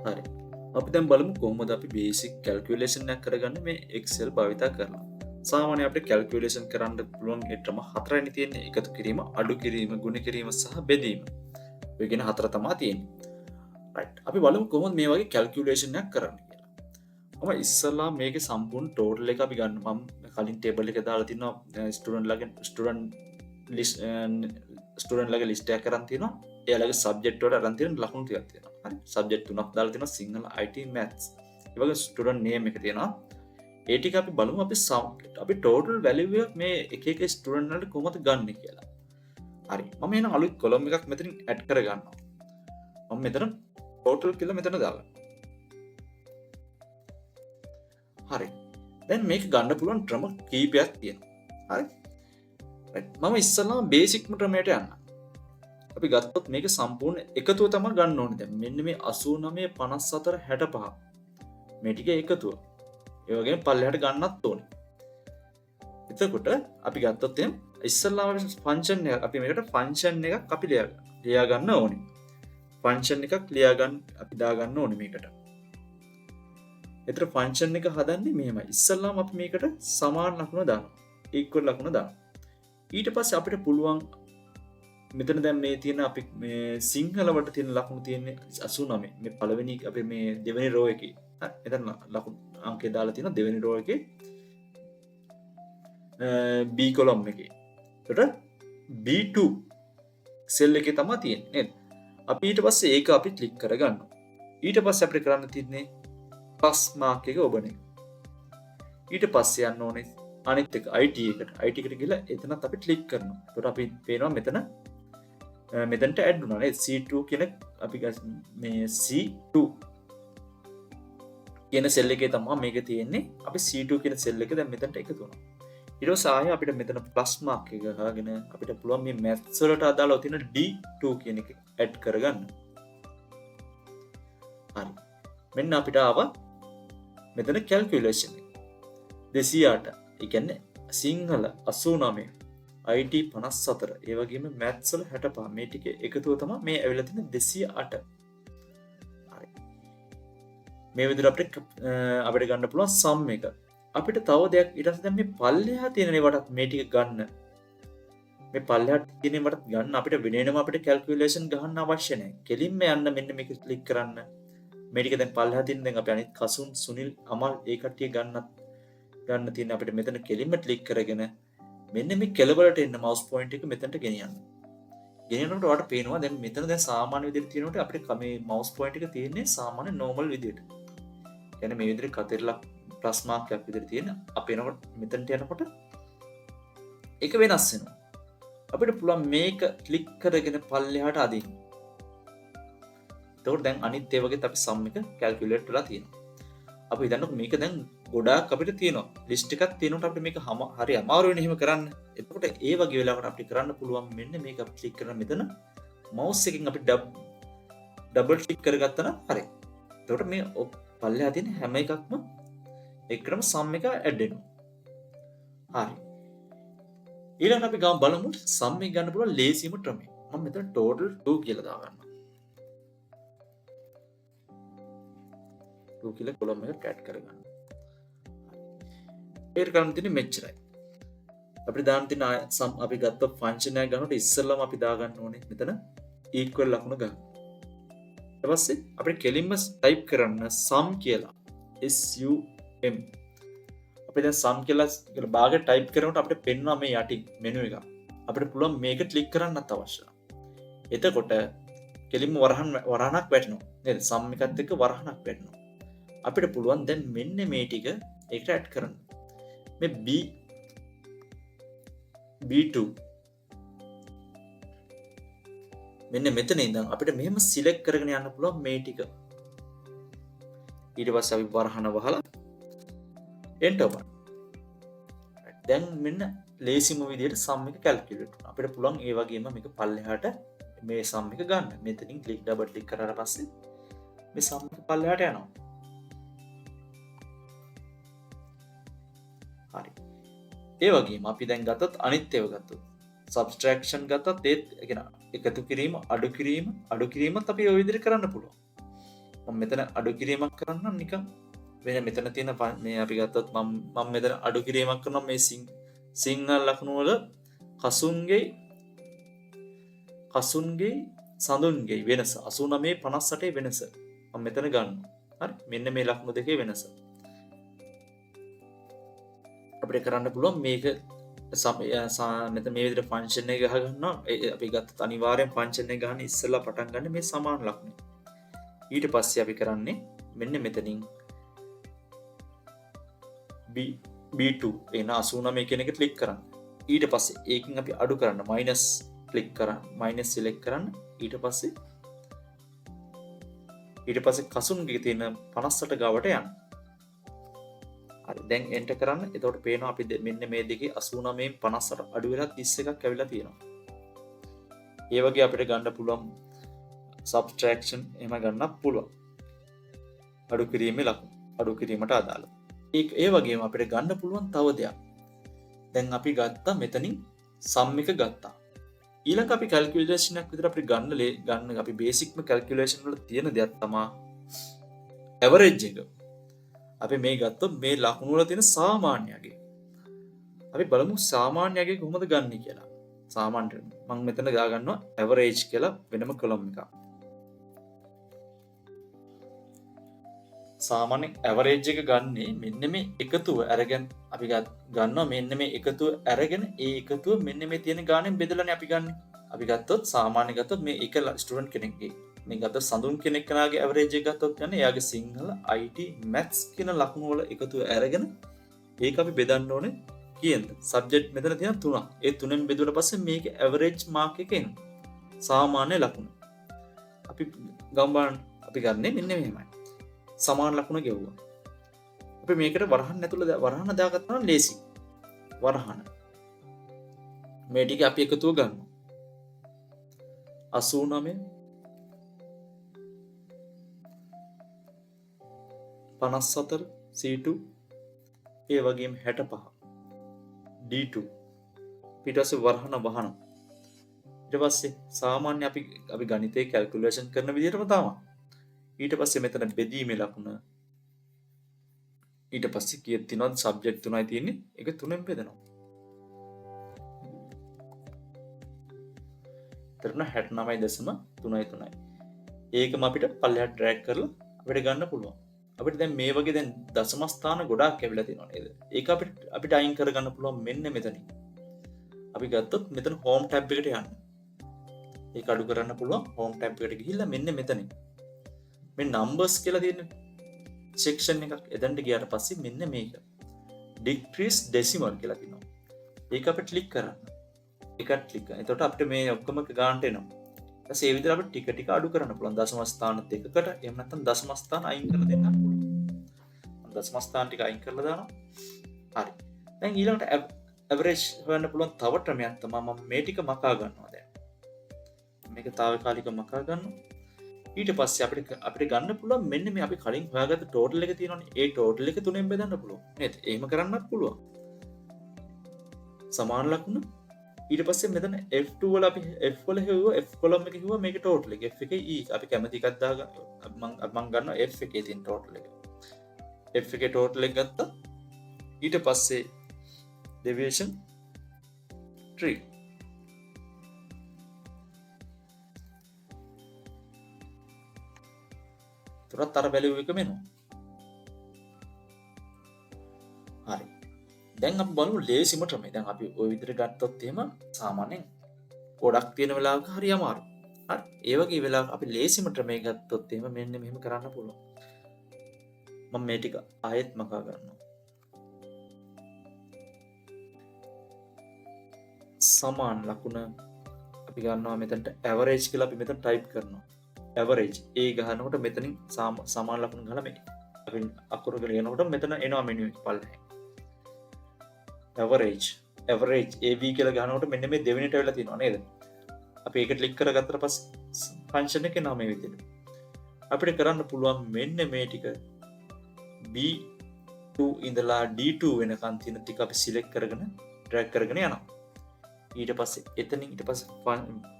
හරි. අපි දැන් බලමු කොහොමද අපි බේසික් කැල්කියුලේෂන් එකක් කරගන්නේ මේ Excel භාවිතා කරලා. සාමාන්‍යයෙන් අපිට කැල්කියුලේෂන් කරන්න පුළුවන් ක්‍රම හතරයි තියෙන්නේ. එකතු කිරීම, අඩු කිරීම, ගුණ කිරීම සහ බෙදීම. ඔය කියන හතර තමයි තියෙන්නේ. right. අපි බලමු කොහොමද මේ වගේ කැල්කියුලේෂන් එකක් කරන්නේ කියලා. මම ඉස්සෙල්ලා මේකේ සම්පූර්ණ ටෝටල් එක අපි ගන්න. මම කලින් ටේබල් එකේ දාලා තිනවා ස්ටුඩන්ට් ලගේ ලිස්ට් එකක් කරන් තිනවා. එයාලගේ සබ්ජෙක්ට් වලට අරන් තියෙන ලකුණු ටිකක් තියෙනවා. හරි. සබ්ජෙක්ට් තුනක් දාලා තිනවා. Sinhala, IT, maths. ඒ වගේ ස්ටුඩන්ට් නේම් එක තියෙනවා. ඒ ටික අපි බලමු අපි ටෝටල් වැලියු එක මේ එක එක ස්ටුඩන්ට් වලට කොහොමද ගන්නෙ කියලා. හරි. මම එන අලුත් කොලම් එකක් මෙතනින් ඇඩ් කර ගන්නවා. මම මෙතන ටෝටල් කියලා මෙතන දාගන්නවා. හරි. දැන් මේක ගන්න පුළුවන් ක්‍රම කීපයක් තියෙනවා. හරි. right. මම ඉස්සෙල්ලාම බේසික්ම ක්‍රමයට යන්න. අපි ගත්තොත් මේක සම්පූර්ණ එකතුව තමයි ගන්න ඕනේ. දැන් මෙන්න මේ 89 54 65 මේ ටික එකතුව. ඒ වගේම පල්ලෙහාට ගන්නත් ඕනේ. එතකොට අපි ගත්තොත් එහෙනම් ඉස්සල්ලාම ෆන්ක්ෂන් එක අපි මේකට ෆන්ක්ෂන් එකක් අපි ලියා ගන්න ඕනේ. ෆන්ක්ෂන් එකක් ලියා ගන්න අපි දා ගන්න ඕනේ මේකට. ඒතර ෆන්ක්ෂන් එක හදන්නේ මෙහෙමයි. ඉස්සල්ලාම අපි මේකට සමාන ලකුණ දානවා. ඉක්වල් ලකුණ දානවා. ඊට පස්සේ අපිට පුළුවන් මෙතන දැන් මේ තියෙන අපි මේ සිංහල වලට තියෙන ලකුණු තියෙන්නේ 89. මේ පළවෙනි අපි මේ දෙවෙනි රෝ එකේ. හරි. මෙතන ලකුණු අංකය දාලා තියෙනවා දෙවෙනි රෝ එකේ B කොලම් එකේ. එතකොට B2 සෙල් එකේ තමයි තියෙන්නේ නේද? අපි ඊට පස්සේ ඒක අපි ක්ලික් කරගන්නවා. ඊට පස්සේ අපිට කරන්න තියෙන්නේ ප්ලස් මාක් එක ඔබන එක. ඊට පස්සේ යන්න ඕනේ අනිත් එක IT එකට. IT එකට ගිහලා එතනත් අපි ක්ලික් කරනවා. එතකොට අපි පේනවා මෙතනට ඇඩ් වුණා නේද? C2 කියන අපි මේ C2 කියන සෙල් එකේ තමයි මේක තියෙන්නේ. අපි C2 කියන සෙල් එක දැන් මෙතනට එකතු වුණා. ඊට පස්සේ ආයෙ අපිට මෙතන ප්ලස් මාක් එක ගහගෙන අපිට පුළුවන් මේ maths වලට අදාළව තියෙන D2 කියන එක ඇඩ් කරගන්න. හරි. මෙන්න අපිට ආවා මෙතන calculation එක. 208. ඒ කියන්නේ සිංහල 89, IT 54, ඒ වගේම maths වල 65 මේ ටික එකතුව තමයි මේ ඇවිල්ලා තියෙන 208. හරි. මේ විදිහට අපිට ගන්න පුළුවන් sum එක. අපිට තව දෙයක් ඊට පස්සේ දැන් මේ පල්ලෙහා තියෙන ඒවාට මේ ටික ගන්න. මේ පල්ලෙහා තියෙන ඒවාට ගන්න අපිට වෙනම අපිට කැල්කියුලේෂන් ගහන්න අවශ්‍ය නැහැ. කෙලින්ම යන්න මෙන්න මේක ක්ලික් කරන්න. මේ ටික දැන් පල්ලෙහා තියෙන දැන් අපි අනිත් කසුන් සුනිල් අමල් ඒ කට්ටිය ගන්න තියෙන අපිට මෙතන කෙලින්ම ක්ලික් කරගෙන මෙන්න මේ කෙළවරට එන්න මවුස් පොයින්ට් එක මෙතනට ගෙනියන්න. ගෙනියනකොට ඔයාලට පේනවා දැන් මෙතන දැන් සාමාන්‍ය විදිහට තියෙනකොට අපිට මේ මවුස් පොයින්ට් එක තියෙන්නේ සාමාන්‍ය නෝමල් විදිහට. يعني මේ විදිහට කතරලා ප්ලස් මාක් එකක් විදිහට තියෙන අපි එනකොට මෙතනට යනකොට ඒක වෙනස් වෙනවා. අපිට පුළුවන් මේක ක්ලික් කරගෙන පල්ලෙහාට අදින්න. එතකොට දැන් අනිත් ඒ වගේත් අපි සම් එක කැල්කියුලේට් වෙලා තියෙනවා. අපි හිතන්නකො මේක දැන් ගොඩාක් අපිට තියෙනවා. ලිස්ට් එකක් තියෙනකොට අපිට මේක හරි අමාරු වෙන එහෙම කරන්න. එතකොට ඒ වගේ වෙලාවකට අපිට කරන්න පුළුවන් මෙන්න මේක ක්ලික් කරන මෙතන මවුස් එකෙන් අපි ඩබල් ක්ලික් කරගත්තා නම් හරි. එතකොට මේ පල්ලෙහා තියෙන හැම එකක්ම එක්කම සම් එක ඇඩ් වෙනවා. හරි. ඊළඟට අපි බලමු සම් එක ගන්න පුළුවන් ලේසියම ක්‍රමය. මම මෙතන total 2 කියලා දාගන්නවා. 2 කියලා කොලම් එක ඇඩ් කරගන්න. ඒක කරන්න තියෙන්නේ මෙච්චරයි. අපිට දාන්න තියෙන සම් අපි ගත්ත ෆන්ක්ෂන් එක ගන්නකොට ඉස්සෙල්ලාම අපි දාගන්න ඕනේ මෙතන equal ලකුණ ගන්න. ඊට පස්සේ අපිට කෙලින්ම ටයිප් කරන්න sum කියලා. SUM. අපි දැන් sum කියලා භාගය ටයිප් කරනකොට අපිට පෙන්වනවා මේ යටින් මෙනු එක. අපිට පුළුවන් මේක ක්ලික් කරන්නත් අවශ්‍යයි. එතකොට කෙලින්ම වරහණක් වැටෙනවා. නේද? sum එකත් එක්ක වරහණක් වැටෙනවා. අපිට පුළුවන් දැන් මෙන්න මේ ටික ඒකට ඇඩ් කරන්න. මේ B2 මෙන්න මෙතන ඉඳන් අපිට මෙහෙම සිලෙක්ට් කරගෙන යන්න පුළුවන් මේ ටික. ඊට පස්සේ අපි වරහණ වහලා enter බලන්න. දැන් මෙන්න ලේසිම විදිහට sum එක කැල්කියුලේට් කරනවා. අපිට පුළුවන් ඒ වගේම මේක පල්ලෙහාට මේ sum එක ගන්න. මෙතනින් ඩබල් ක්ලික් කරාට පස්සේ මේ sum එක පල්ලෙහාට යනවා. හරි. ඒ වගේම අපි දැන් ගත්තොත් අනිත් ඒවා ගත්තොත් subtraction ගත්තත් ඒත් එකතු කිරීම අඩු කිරීමත් අපි ওই විදිහට කරන්න පුළුවන්. මම මෙතන අඩු කිරීමක් කරන්නම් නිකන් වෙන මෙතන තියෙන මේ අපි ගත්තොත් මම මෙතන අඩු කිරීමක් කරනවා මේ සිංහල ලකුණු වල කසුන්ගේ සඳුන්ගේ වෙනස 89 58 වෙනස මම මෙතන ගන්නවා. හරි මෙන්න මේ ලකුණු දෙකේ වෙනස අපිට කරන්න පුළුවන් මේක මෙතන මේ විදිහට ෆන්ක්ෂන් එක ගහ ගන්නවා. අපි ගත්තත් අනිවාර්යෙන් ෆන්ක්ෂන් එක ගන්න ඉස්සෙල්ලා පටන් ගන්න මේ සමාන ලකුණ. ඊට පස්සේ අපි කරන්නේ මෙන්න මෙතනින් B2 එන 89 කියන එක ක්ලික් කරන්න. ඊට පස්සේ ඒකෙන් අපි අඩු කරන්න මයිනස් ක්ලික් කරන්න මයිනස් සිලෙක්ට් කරන්න. ඊට පස්සේ කසුන්ගේ තියෙන 58 ගාවට යන්න. හරි දැන් එන්ටර් කරන්න. එතකොට පේනවා අපි මෙන්න මේ දෙකේ 89න් 58 අඩු වෙලා 31ක් ඇවිල්ලා තියෙනවා. ඒ වගේ අපිට ගන්න පුළුවන් subtraction එහෙම ගන්නත් පුළුවන්. අඩු කිරීමේ ලකුණු අඩු කිරීමට අදාළ. ඒ වගේම අපිට ගන්න පුළුවන් තව දෙයක්. දැන් අපි ගත්තා මෙතනින් sum එක ගත්තා. ඊළඟ අපි calculation එකක් විතර අපිට ගන්න අපි බේසික්ම calculation වල තියෙන දෙයක් තමයි average එක. අපි මේ ගත්තොත් මේ ලකුණු වල තියෙන සාමාන්‍යයගේ. අපි බලමු සාමාන්‍යයගේ කොහොමද ගන්න කියලා. සාමාන්‍ය මම මෙතන ගා ගන්නවා average කියලා වෙනම column එකක්. සාමාන්‍ය average එක ගන්නේ මෙන්න මේ එකතුව අරගෙන අපි ගන්නවා මෙන්න මේ එකතුව අරගෙන ඒ එකතුව මෙන්න මේ තියෙන ගානෙන් බෙදලානේ අපි ගන්න. අපි ගත්තොත් සාමාන්‍ය ගත්තොත් මේ එක ස්ටුඩන්ට් කෙනෙක්ගේ මේ ගත්තොත් සඳුන් කෙනෙක් කෙනාගේ average එක ගත්තොත් ගන්න එයාගේ සිංහල IT maths කියන ලකුණු වල එකතුව අරගෙන ඒක අපි බෙදන්න ඕනේ කීයද? subject මෙතන තියෙන 3ක්. ඒ 3ෙන් බෙදුවට පස්සේ මේකේ average mark එක එනවා. සාමාන්‍ය ලකුණ. අපි ගම්බාන අපි ගන්නේ මෙන්න මෙහෙමයි. සමාන ලකුණ ගෙවුවා. අපි මේකට වරහන් ඇතුළේ වරහන දාගත්තා නම් ලේසි. වරහන. මේ ටික අපි එකතුව ගන්නවා. 89 54 C2 ඒ වගේම 65 D2 ඊට පස්සේ වරහන වහනවා. ඊට පස්සේ සාමාන්‍ය අපි ගණිතේ කැල්කියුලේෂන් කරන විදිහටම තමයි. ඊට පස්සේ මෙතන බෙදීමේ ලකුණ. ඊට පස්සේ කීයක් තියෙනවද? සබ්ජෙක්ට් 3යි තියෙන්නේ. ඒක 3ෙන් බෙදනවා. එතන 69.33යි. ඒකම අපිට පල්ලෙහාට ඩ්‍රැග් කරලා අපිට ගන්න පුළුවන්. අපිට දැන් මේ වගේ දැන් දශම ස්ථාන ගොඩාක් ඇවිල්ලා තියෙනවා නේද? ඒක අපිට අයින් කර ගන්න පුළුවන් මෙන්න මෙතනින්. අපි ගත්තොත් මෙතන home tab එකට යන්න. ඒක අඩු කරන්න පුළුවන් home tab එකට ගිහිල්ලා මෙන්න මෙතනින්. මේ numbers කියලා තියෙන section එකක් එතනට ගියාට පස්සේ මෙන්න මේක decrease decimal කියලා තියෙනවා. ඒක අපිට ක්ලික් කරන්න. ඒකත් ක්ලික් කරන්න. එතකොට අපිට මේ ඔක්කොම ගානට එනවා. ඊට ඒ විදිහට අපිට ටික ටික අඩු කරන්න පුළුවන්. දශම ස්ථාන දෙකකට එහෙම නැත්නම් දශම ස්ථාන අයින් කරලා දෙන්නත් පුළුවන්. මම දශම ස්ථාන ටික අයින් කරලා දානවා. හරි. දැන් ඊළඟට average හොයන්න පුළුවන් තව ක්‍රමයක් තමයි මම මේ ටික මකා ගන්නවා දැන්. මේක తాවකාලිකව මකා ගන්නවා. ඊට පස්සේ අපිට ගන්න පුළුවන් මෙන්න මේ අපි කලින් හොයාගත්ත ටෝටල් එක තියෙනවනේ. ඒ ටෝටල් එක තුනෙන් බෙදන්න පුළුවන්. නේද? එහෙම කරන්නත් පුළුවන්. සමාන ලකුණ. ඊට පස්සේ මෙතන F2 වල අපි F වල හෙව්වා F කොලම් එකේ හෙව්වා මේකේ ටෝටල් එක. F එකේ E අපි කැමති එකක් දාගන්න. මම ගන්නවා F එකේ තියෙන ටෝටල් එක. F එකේ ටෝටල් එක ගත්තා. ඊට පස්සේ deviation 3. තුරත් අර වැලියු එකම එනවා. හරි. දැන් අපි බලමු ලේසිම ක්‍රමය. දැන් අපි ওই විදිහට ගත්තොත් එහෙම සාමාන්‍යයෙන් ගොඩක් තියෙන වෙලාවක හරි අමාරු. හරි. ඒ වගේ වෙලාවක අපි ලේසිම ක්‍රමය ගත්තොත් එහෙම මෙන්න මෙහෙම කරන්න පුළුවන්. මම මේ ටික ආයෙත් මකා ගන්නවා. සමාන ලකුණ අපි ගන්නවා මෙතනට average කියලා අපි මෙතන type කරනවා. average ඒ ගහනකොට මෙතනින් සමාන ලකුණු ගහලා මේ අපි අකුරු ගලනකොට මෙතන එනවා මෙනු එක පල්ලෙහා. average av කියලා ගහනකොට මෙන්න මේ දෙවෙනිට වෙලා තියෙනවා නේද? අපි ඒක ක්ලික් කරගත්තට පස්සේ ෆන්ක්ෂන් එකේ නම මේ විදිහට. අපිට කරන්න පුළුවන් මෙන්න මේ ටික B2 ඉඳලා D2 වෙනකන් තියෙන ටික අපි සිලෙක්ට් කරගෙන ඩ්‍රැග් කරගෙන යනවා. ඊට පස්සේ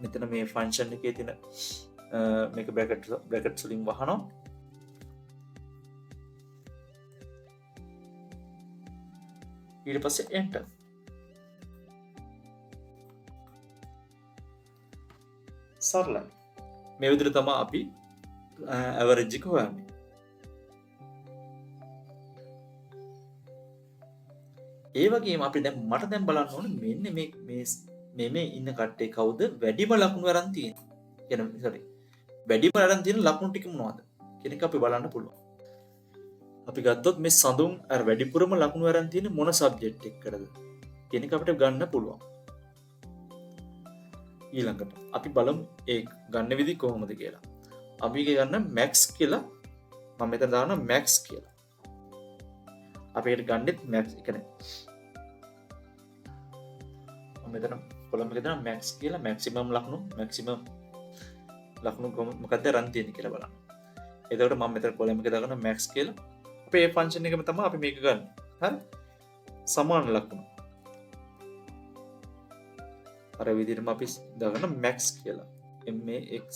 මෙතන මේ ෆන්ක්ෂන් එකේ තියෙන මේක බ්‍රැකට්ස් වලින් වහනවා. ඊට පස්සේ enter. සරලයි. මේ විදිහට තමයි අපි average එක හොයන්නේ. ඒ වගේම අපි දැන් මට දැන් බලන්න ඕනේ මෙන්න මේ ඉන්න කට්ටිය කවුද වැඩිම ලකුණු අරන් තියෙන්නේ. කියන්නේ sorry. වැඩිම අරන් තියෙන ලකුණු ටික මොනවද කියන එක අපි බලන්න පුළුවන්. අපි ගත්තොත් මේ සඳුන් අර වැඩිපුරම ලකුණු අරන් තියෙන්නේ මොන සබ්ජෙක්ට් එකකටද කියන එක අපිට ගන්න පුළුවන්. ඊළඟට අපි බලමු ඒ ගන්න විදි කොහොමද කියලා. අපි ඒක ගන්න max කියලා මම මෙතන දානවා max කියලා. අපි ඒකට ගන්නෙත් max එකනේ. මම මෙතන කොලම් එකේ දානවා max කියලා maximum ලකුණු මොකක්ද රන් තියෙන්නේ කියලා බලන්න. එතකොට මම මෙතන කොලම් එකේ දාගන්න max කියලා. අපේ මේ ෆන්ක්ෂන් එකම තමයි අපි මේක ගන්න. හරි? සමාන ලකුණු. අර විදිහටම අපි දාගන්න max කියලා. max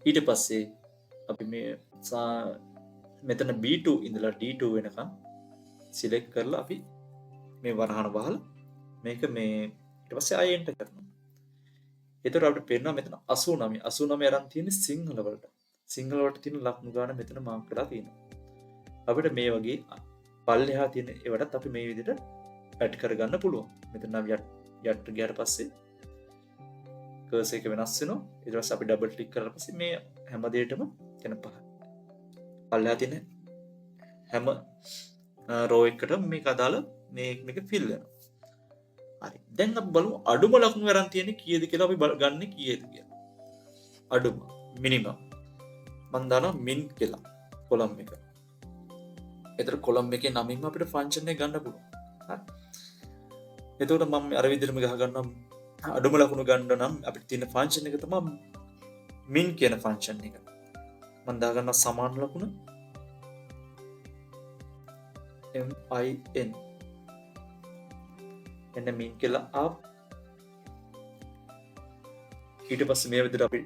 ඊට පස්සේ අපි මේ මෙතන B2 ඉඳලා D2 වෙනකම් සිලෙක්ට් කරලා අපි මේ වරහන වහලා මේක මේ ඊට පස්සේ ආයෙ එන්ටර් කරනවා. එතකොට අපිට පේනවා මෙතන 89 අරන් තියෙන්නේ සිංහල වලට. සිංහල වලට තියෙන ලකුණු ගාන මෙතන මාක් කරලා තියෙනවා. අපිට මේ වගේ පල්ලෙහා තියෙන ඒවටත් අපි මේ විදිහට ඇඩ් කරගන්න පුළුවන්. මෙතන නම් යට ගියාට පස්සේ කර්සර් එක වෙනස් වෙනවා. ඊට පස්සේ අපි ඩබල් ක්ලික් කරලා පස්සේ මේ හැම දෙයකටම කියන පල්ලෙහා තියෙන හැම රෝ එකකටම මේක අදාළ මේක ෆිල් වෙනවා. හරි. දැන් අපි බලමු අඩුම ලකුණු අරන් තියෙන්නේ කීයද කියලා අපි ගන්න කීයද කියලා. අඩුම මිනිමම් මම දානවා min කියලා කොලම් එක. ඒතර කොලම් එකේ නමින්ම අපිට ෆන්ක්ෂන් එක ගන්න පුළුවන්. හරි. එතකොට මම අර විදිහටම ගහ ගන්නම් අඩුම ලකුණු ගන්න නම් අපිට තියෙන ෆන්ක්ෂන් එක තමයි min කියන ෆන්ක්ෂන් එක. මම දාගන්න සමාන ලකුණ min එන්න min කියලා ආප්. ඊට පස්සේ මේ විදිහට අපි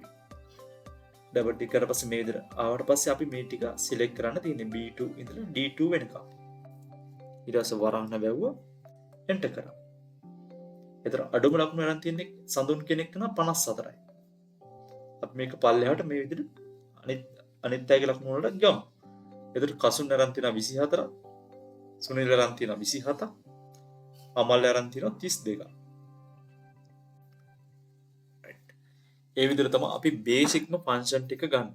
ඩබල් ටික් කරලා පස්සේ මේ විදිහට ආවට පස්සේ අපි මේ ටික සිලෙක්ට් කරන්න තියෙන්නේ B2 ඉඳලා D2 වෙනකම්. ඊට පස්සේ වරහන වැවුවා එන්ටර් කරා. එතන අඩුම ලකුණු අරන් තියෙන්නේ සඳුන් කෙනෙක් නම් 54යි. අපි මේක පල්ලෙහාට මේ විදිහට අනිත් අයගේ ලකුණු වලට ගමු. එතන කසුන් අරන් තියෙනවා 24ක්. සුනිල් අරන් තියෙනවා 27ක්. අමල් අරන් තියෙනවා 32ක්. ඒ විදිහට තමයි අපි බේසික්ම ෆන්ක්ෂන් ටික ගන්න.